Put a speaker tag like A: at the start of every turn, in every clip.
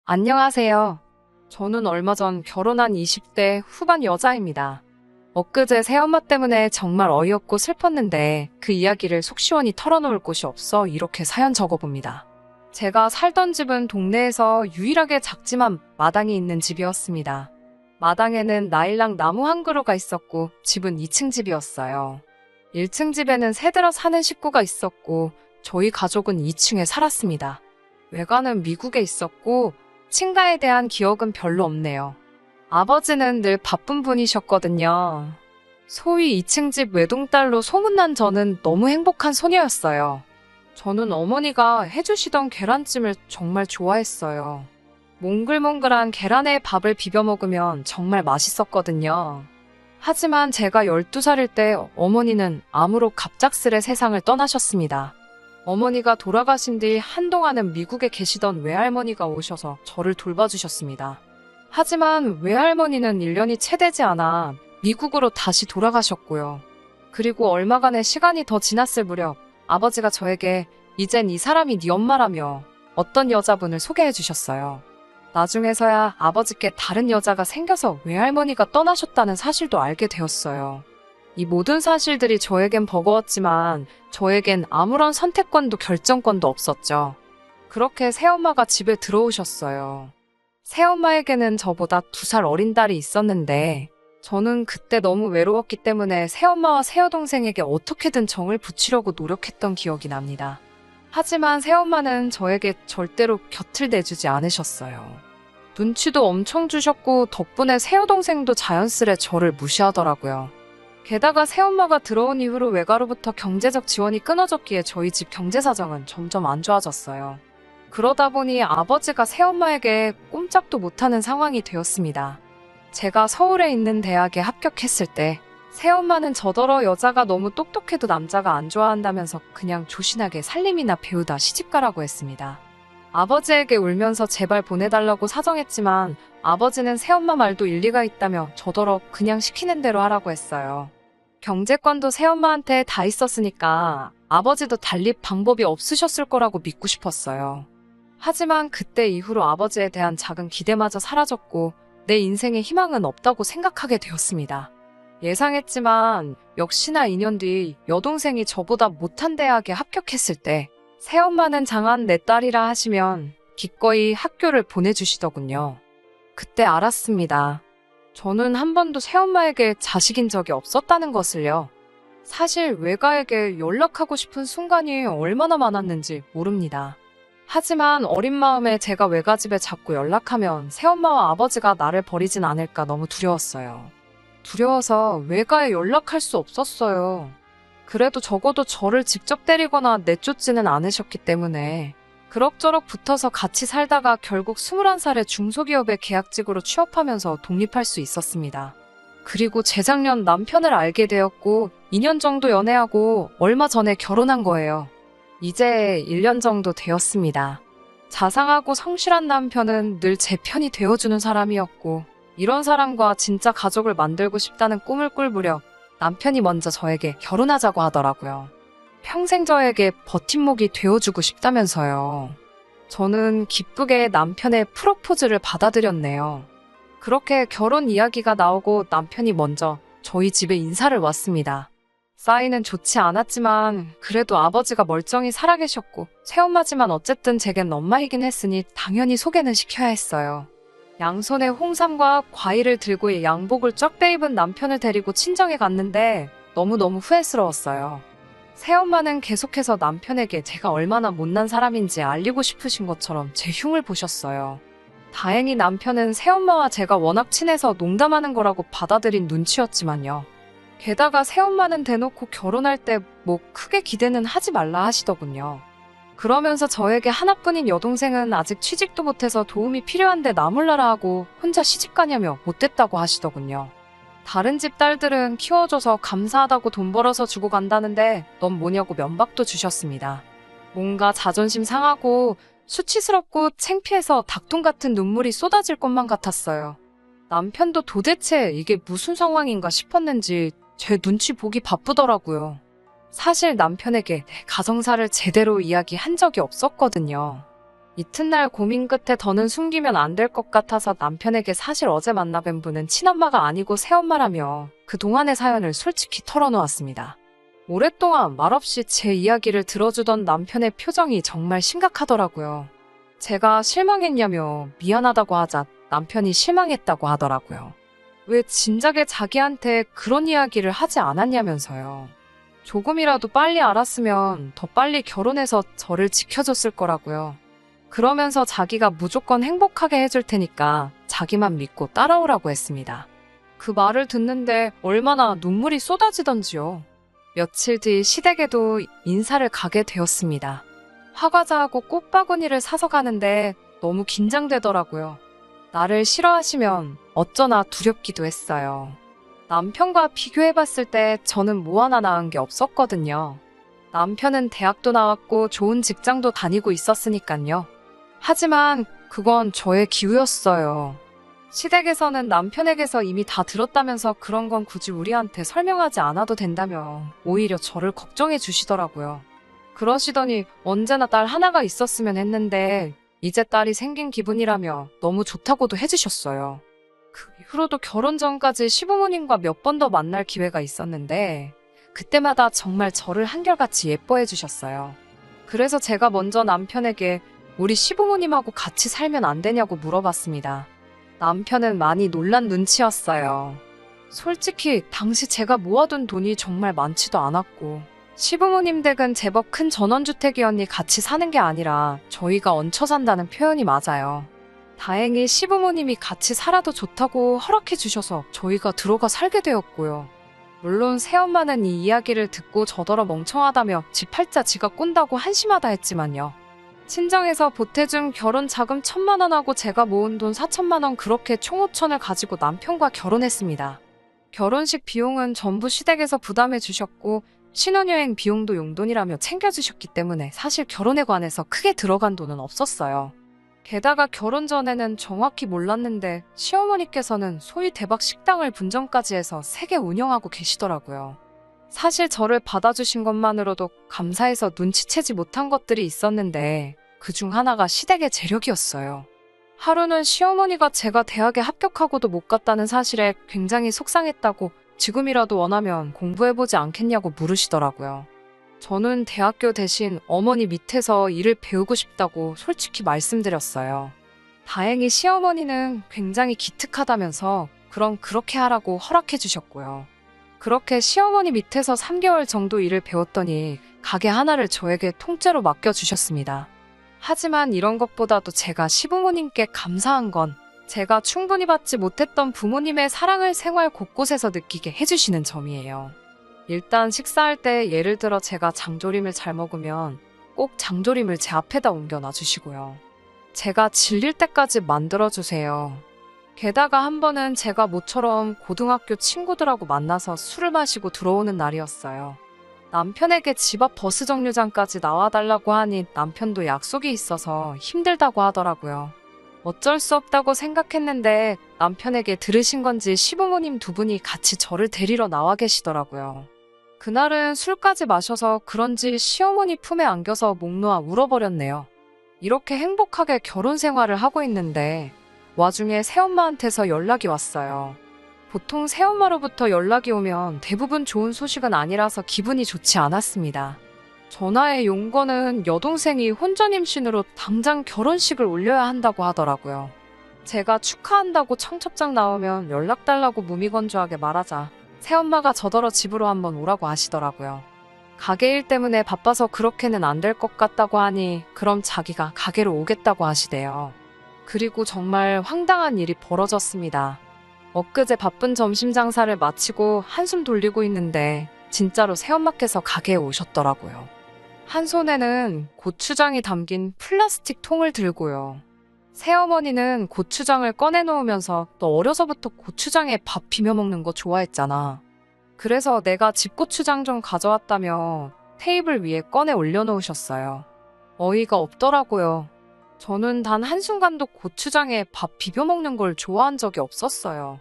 A: 안녕하세요. 저는 얼마 전 결혼한 20대 후반 여자입니다. 엊그제 새엄마 때문에 정말 어이없고 슬펐는데 그 이야기를 속 시원히 털어놓을 곳이 없어 이렇게 사연 적어봅니다. 제가 살던 집은 동네에서 유일하게 작지만 마당이 있는 집이었습니다. 마당에는 나일락 나무 한 그루가 있었고 집은 2층 집이었어요. 1층 집에는 새들어 사는 식구가 있었고 저희 가족은 2층에 살았습니다. 외가는 미국에 있었고 친가에 대한 기억은 별로 없네요. 아버지는 늘 바쁜 분이셨거든요. 소위 2층 집 외동딸로 소문난 저는 너무 행복한 소녀였어요. 저는 어머니가 해주시던 계란찜을 정말 좋아했어요. 몽글몽글한 계란에 밥을 비벼 먹으면 정말 맛있었거든요. 하지만 제가 12살일 때 어머니는 암으로 갑작스레 세상을 떠나셨습니다. 어머니가 돌아가신 뒤 한동안은 미국에 계시던 외할머니가 오셔서 저를 돌봐주셨습니다. 하지만 외할머니는 1년이 채 되지 않아 미국으로 다시 돌아가셨고요. 그리고 얼마간의 시간이 더 지났을 무렵 아버지가 저에게 이젠 이 사람이 네 엄마라며 어떤 여자분을 소개해 주셨어요. 나중에서야 아버지께 다른 여자가 생겨서 외할머니가 떠나셨다는 사실도 알게 되었어요. 이 모든 사실들이 저에겐 버거웠지만 저에겐 아무런 선택권도 결정권도 없었죠. 그렇게 새엄마가 집에 들어오셨어요. 새엄마에게는 저보다 2살 어린 딸이 있었는데 저는 그때 너무 외로웠기 때문에 새엄마와 새여동생에게 어떻게든 정을 붙이려고 노력했던 기억이 납니다. 하지만 새엄마는 저에게 절대로 곁을 내주지 않으셨어요. 눈치도 엄청 주셨고 덕분에 새여동생도 자연스레 저를 무시하더라고요. 게다가 새엄마가 들어온 이후로 외가로부터 경제적 지원이 끊어졌기에 저희 집 경제 사정은 점점 안 좋아졌어요. 그러다 보니 아버지가 새엄마에게 꼼짝도 못하는 상황이 되었습니다. 제가 서울에 있는 대학에 합격했을 때 새엄마는 저더러 여자가 너무 똑똑해도 남자가 안 좋아한다면서 그냥 조신하게 살림이나 배우다 시집가라고 했습니다. 아버지에게 울면서 제발 보내달라고 사정했지만 아버지는 새엄마 말도 일리가 있다며 저더러 그냥 시키는 대로 하라고 했어요. 경제권도 새엄마한테 다 있었으니까 아버지도 달리 방법이 없으셨을 거라고 믿고 싶었어요. 하지만 그때 이후로 아버지에 대한 작은 기대마저 사라졌고 내 인생에 희망은 없다고 생각하게 되었습니다. 예상했지만 역시나 2년 뒤 여동생이 저보다 못한 대학에 합격했을 때 새엄마는 장한 내 딸이라 하시면 기꺼이 학교를 보내주시더군요. 그때 알았습니다. 저는 한 번도 새엄마에게 자식인 적이 없었다는 것을요. 사실 외가에게 연락하고 싶은 순간이 얼마나 많았는지 모릅니다. 하지만 어린 마음에 제가 외가집에 자꾸 연락하면 새엄마와 아버지가 나를 버리진 않을까 너무 두려웠어요. 두려워서 외가에 연락할 수 없었어요. 그래도 적어도 저를 직접 때리거나 내쫓지는 않으셨기 때문에 그럭저럭 붙어서 같이 살다가 결국 21살에 중소기업의 계약직으로 취업하면서 독립할 수 있었습니다. 그리고 재작년 남편을 알게 되었고 2년 정도 연애하고 얼마 전에 결혼한 거예요. 이제 1년 정도 되었습니다. 자상하고 성실한 남편은 늘 제 편이 되어주는 사람이었고 이런 사람과 진짜 가족을 만들고 싶다는 꿈을 꿀 무렵 남편이 먼저 저에게 결혼하자고 하더라고요. 평생 저에게 버팀목이 되어주고 싶다면서요. 저는 기쁘게 남편의 프로포즈를 받아들였네요. 그렇게 결혼 이야기가 나오고 남편이 먼저 저희 집에 인사를 왔습니다. 사이는 좋지 않았지만 그래도 아버지가 멀쩡히 살아계셨고 새엄마지만 어쨌든 제겐 엄마이긴 했으니 당연히 소개는 시켜야 했어요. 양손에 홍삼과 과일을 들고 양복을 쫙 빼입은 남편을 데리고 친정에 갔는데 너무너무 후회스러웠어요. 새엄마는 계속해서 남편에게 제가 얼마나 못난 사람인지 알리고 싶으신 것처럼 제 흉을 보셨어요. 다행히 남편은 새엄마와 제가 워낙 친해서 농담하는 거라고 받아들인 눈치였지만요. 게다가 새엄마는 대놓고 결혼할 때 뭐 크게 기대는 하지 말라 하시더군요. 그러면서 저에게 하나뿐인 여동생은 아직 취직도 못해서 도움이 필요한데 나 몰라라 하고 혼자 시집가냐며 못됐다고 하시더군요. 다른 집 딸들은 키워줘서 감사하다고 돈 벌어서 주고 간다는데 넌 뭐냐고 면박도 주셨습니다. 뭔가 자존심 상하고 수치스럽고 창피해서 닭똥 같은 눈물이 쏟아질 것만 같았어요. 남편도 도대체 이게 무슨 상황인가 싶었는지 제 눈치 보기 바쁘더라고요. 사실 남편에게 내 가정사를 제대로 이야기한 적이 없었거든요. 이튿날 고민 끝에 더는 숨기면 안 될 것 같아서 남편에게 사실 어제 만나뵌 분은 친엄마가 아니고 새엄마라며 그동안의 사연을 솔직히 털어놓았습니다. 오랫동안 말없이 제 이야기를 들어주던 남편의 표정이 정말 심각하더라고요. 제가 실망했냐며 미안하다고 하자 남편이 실망했다고 하더라고요. 왜 진작에 자기한테 그런 이야기를 하지 않았냐면서요. 조금이라도 빨리 알았으면 더 빨리 결혼해서 저를 지켜줬을 거라고요. 그러면서 자기가 무조건 행복하게 해줄 테니까 자기만 믿고 따라오라고 했습니다. 그 말을 듣는데 얼마나 눈물이 쏟아지던지요. 며칠 뒤 시댁에도 인사를 가게 되었습니다. 화과자하고 꽃바구니를 사서 가는데 너무 긴장되더라고요. 나를 싫어하시면 어쩌나 두렵기도 했어요. 남편과 비교해봤을 때 저는 뭐 하나 나은 게 없었거든요. 남편은 대학도 나왔고 좋은 직장도 다니고 있었으니까요. 하지만 그건 저의 기우였어요. 시댁에서는 남편에게서 이미 다 들었다면서 그런 건 굳이 우리한테 설명하지 않아도 된다며 오히려 저를 걱정해 주시더라고요. 그러시더니 언제나 딸 하나가 있었으면 했는데 이제 딸이 생긴 기분이라며 너무 좋다고도 해주셨어요. 그 이후로도 결혼 전까지 시부모님과 몇 번 더 만날 기회가 있었는데 그때마다 정말 저를 한결같이 예뻐해 주셨어요. 그래서 제가 먼저 남편에게 우리 시부모님하고 같이 살면 안 되냐고 물어봤습니다. 남편은 많이 놀란 눈치였어요. 솔직히 당시 제가 모아둔 돈이 정말 많지도 않았고 시부모님 댁은 제법 큰 전원주택이었니 같이 사는 게 아니라 저희가 얹혀 산다는 표현이 맞아요. 다행히 시부모님이 같이 살아도 좋다고 허락해 주셔서 저희가 들어가 살게 되었고요. 물론 새엄마는 이 이야기를 듣고 저더러 멍청하다며 지 팔자 지가 꼰다고 한심하다 했지만요. 친정에서 보태준 결혼 자금 1,000만 원하고 제가 모은 돈 4천만 원 그렇게 총 5천을 가지고 남편과 결혼했습니다. 결혼식 비용은 전부 시댁에서 부담해 주셨고 신혼여행 비용도 용돈이라며 챙겨주셨기 때문에 사실 결혼에 관해서 크게 들어간 돈은 없었어요. 게다가 결혼 전에는 정확히 몰랐는데 시어머니께서는 소위 대박 식당을 분점까지 해서 3개 운영하고 계시더라고요. 사실 저를 받아주신 것만으로도 감사해서 눈치채지 못한 것들이 있었는데 그중 하나가 시댁의 재력이었어요. 하루는 시어머니가 제가 대학에 합격하고도 못 갔다는 사실에 굉장히 속상했다고 지금이라도 원하면 공부해보지 않겠냐고 물으시더라고요. 저는 대학교 대신 어머니 밑에서 일을 배우고 싶다고 솔직히 말씀드렸어요. 다행히 시어머니는 굉장히 기특하다면서 그럼 그렇게 하라고 허락해 주셨고요. 그렇게 시어머니 밑에서 3개월 정도 일을 배웠더니 가게 하나를 저에게 통째로 맡겨주셨습니다. 하지만 이런 것보다도 제가 시부모님께 감사한 건 제가 충분히 받지 못했던 부모님의 사랑을 생활 곳곳에서 느끼게 해주시는 점이에요. 일단 식사할 때 예를 들어 제가 장조림을 잘 먹으면 꼭 장조림을 제 앞에다 옮겨 놔주시고요. 제가 질릴 때까지 만들어주세요. 게다가 한 번은 제가 모처럼 고등학교 친구들하고 만나서 술을 마시고 들어오는 날이었어요. 남편에게 집 앞 버스 정류장까지 나와달라고 하니 남편도 약속이 있어서 힘들다고 하더라고요. 어쩔 수 없다고 생각했는데 남편에게 들으신 건지 시부모님 2분이 같이 저를 데리러 나와 계시더라고요. 그날은 술까지 마셔서 그런지 시어머니 품에 안겨서 목 놓아 울어버렸네요. 이렇게 행복하게 결혼 생활을 하고 있는데 와중에 새엄마한테서 연락이 왔어요. 보통 새엄마로부터 연락이 오면 대부분 좋은 소식은 아니라서 기분이 좋지 않았습니다. 전화의 용건은 여동생이 혼전 임신으로 당장 결혼식을 올려야 한다고 하더라고요. 제가 축하한다고 청첩장 나오면 연락 달라고 무미건조하게 말하자 새엄마가 저더러 집으로 한번 오라고 하시더라고요. 가게 일 때문에 바빠서 그렇게는 안 될 것 같다고 하니 그럼 자기가 가게로 오겠다고 하시대요. 그리고 정말 황당한 일이 벌어졌습니다. 엊그제 바쁜 점심 장사를 마치고 한숨 돌리고 있는데 진짜로 새엄마께서 가게에 오셨더라고요. 한 손에는 고추장이 담긴 플라스틱 통을 들고요. 새어머니는 고추장을 꺼내놓으면서 너 어려서부터 고추장에 밥 비벼 먹는 거 좋아했잖아. 그래서 내가 집고추장 좀 가져왔다며 테이블 위에 꺼내 올려놓으셨어요. 어이가 없더라고요. 저는 단 한순간도 고추장에 밥 비벼 먹는 걸 좋아한 적이 없었어요.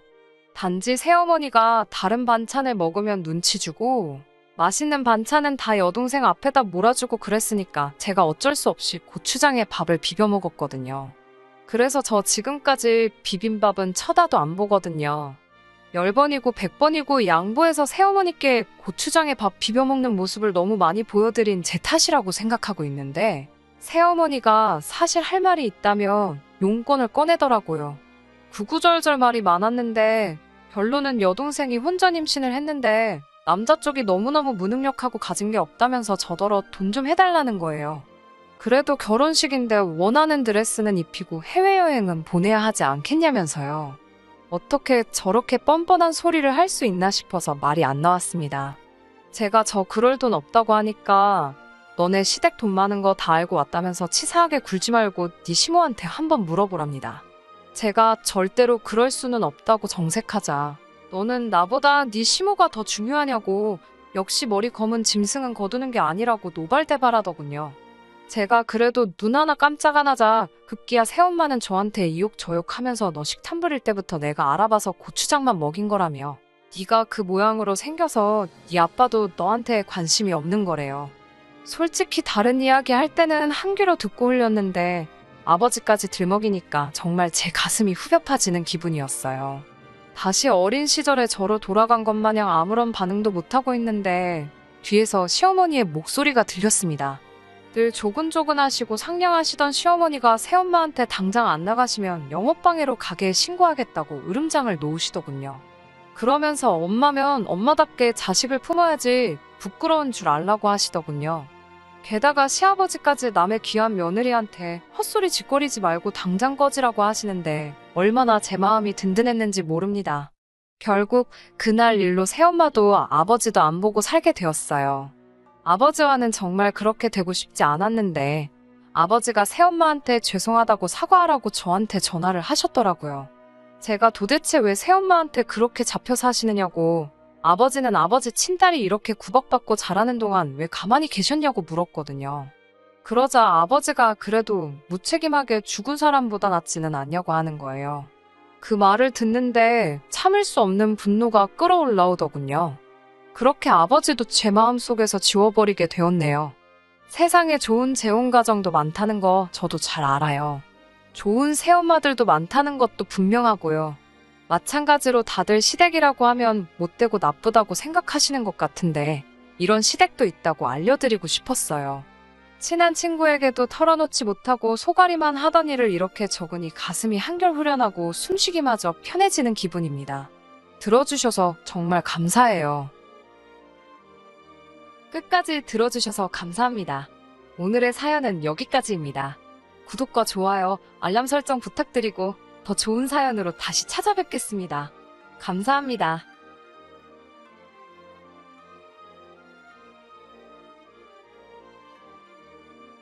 A: 단지 새어머니가 다른 반찬을 먹으면 눈치 주고 맛있는 반찬은 다 여동생 앞에다 몰아주고 그랬으니까 제가 어쩔 수 없이 고추장에 밥을 비벼 먹었거든요. 그래서 저 지금까지 비빔밥은 쳐다도 안 보거든요. 10번이고 100번이고 양보해서 새어머니께 고추장에 밥 비벼 먹는 모습을 너무 많이 보여드린 제 탓이라고 생각하고 있는데 새어머니가 사실 할 말이 있다면 용건을 꺼내더라고요. 구구절절 말이 많았는데 결론은 여동생이 혼전 임신을 했는데 남자 쪽이 너무너무 무능력하고 가진 게 없다면서 저더러 돈 좀 해달라는 거예요. 그래도 결혼식인데 원하는 드레스는 입히고 해외여행은 보내야 하지 않겠냐면서요. 어떻게 저렇게 뻔뻔한 소리를 할 수 있나 싶어서 말이 안 나왔습니다. 제가 저 그럴 돈 없다고 하니까 너네 시댁 돈 많은 거 다 알고 왔다면서 치사하게 굴지 말고 네 시모한테 한번 물어보랍니다. 제가 절대로 그럴 수는 없다고 정색하자 너는 나보다 네 시모가 더 중요하냐고 역시 머리 검은 짐승은 거두는 게 아니라고 노발대발하더군요. 제가 그래도 눈 하나 깜짝 안 하자 급기야 새엄마는 저한테 이욕저욕하면서 너 식탐 부릴 때부터 내가 알아봐서 고추장만 먹인 거라며 네가 그 모양으로 생겨서 네 아빠도 너한테 관심이 없는 거래요. 솔직히 다른 이야기 할 때는 한 귀로 듣고 흘렸는데 아버지까지 들먹이니까 정말 제 가슴이 후벼 파지는 기분이었어요. 다시 어린 시절의 저로 돌아간 것 마냥 아무런 반응도 못하고 있는데 뒤에서 시어머니의 목소리가 들렸습니다. 늘 조근조근하시고 상냥하시던 시어머니가 새엄마한테 당장 안 나가시면 영업방해로 가게에 신고하겠다고 으름장을 놓으시더군요. 그러면서 엄마면 엄마답게 자식을 품어야지 부끄러운 줄 알라고 하시더군요. 게다가 시아버지까지 남의 귀한 며느리한테 헛소리 짓거리지 말고 당장 꺼지라고 하시는데 얼마나 제 마음이 든든했는지 모릅니다. 결국 그날 일로 새엄마도 아버지도 안 보고 살게 되었어요. 아버지와는 정말 그렇게 되고 싶지 않았는데 아버지가 새엄마한테 죄송하다고 사과하라고 저한테 전화를 하셨더라고요. 제가 도대체 왜 새엄마한테 그렇게 잡혀 사시느냐고 아버지는 아버지 친딸이 이렇게 구박받고 자라는 동안 왜 가만히 계셨냐고 물었거든요. 그러자 아버지가 그래도 무책임하게 죽은 사람보다 낫지는 않냐고 하는 거예요. 그 말을 듣는데 참을 수 없는 분노가 끌어올라오더군요. 그렇게 아버지도 제 마음속에서 지워버리게 되었네요. 세상에 좋은 재혼 가정도 많다는 거 저도 잘 알아요. 좋은 새엄마들도 많다는 것도 분명하고요. 마찬가지로 다들 시댁이라고 하면 못되고 나쁘다고 생각하시는 것 같은데 이런 시댁도 있다고 알려드리고 싶었어요. 친한 친구에게도 털어놓지 못하고 소가리만 하던 일을 이렇게 적으니 가슴이 한결 후련하고 숨쉬기마저 편해지는 기분입니다. 들어주셔서 정말 감사해요. 끝까지 들어주셔서 감사합니다. 오늘의 사연은 여기까지입니다. 구독과 좋아요, 알람 설정 부탁드리고 더 좋은 사연으로 다시 찾아뵙겠습니다. 감사합니다.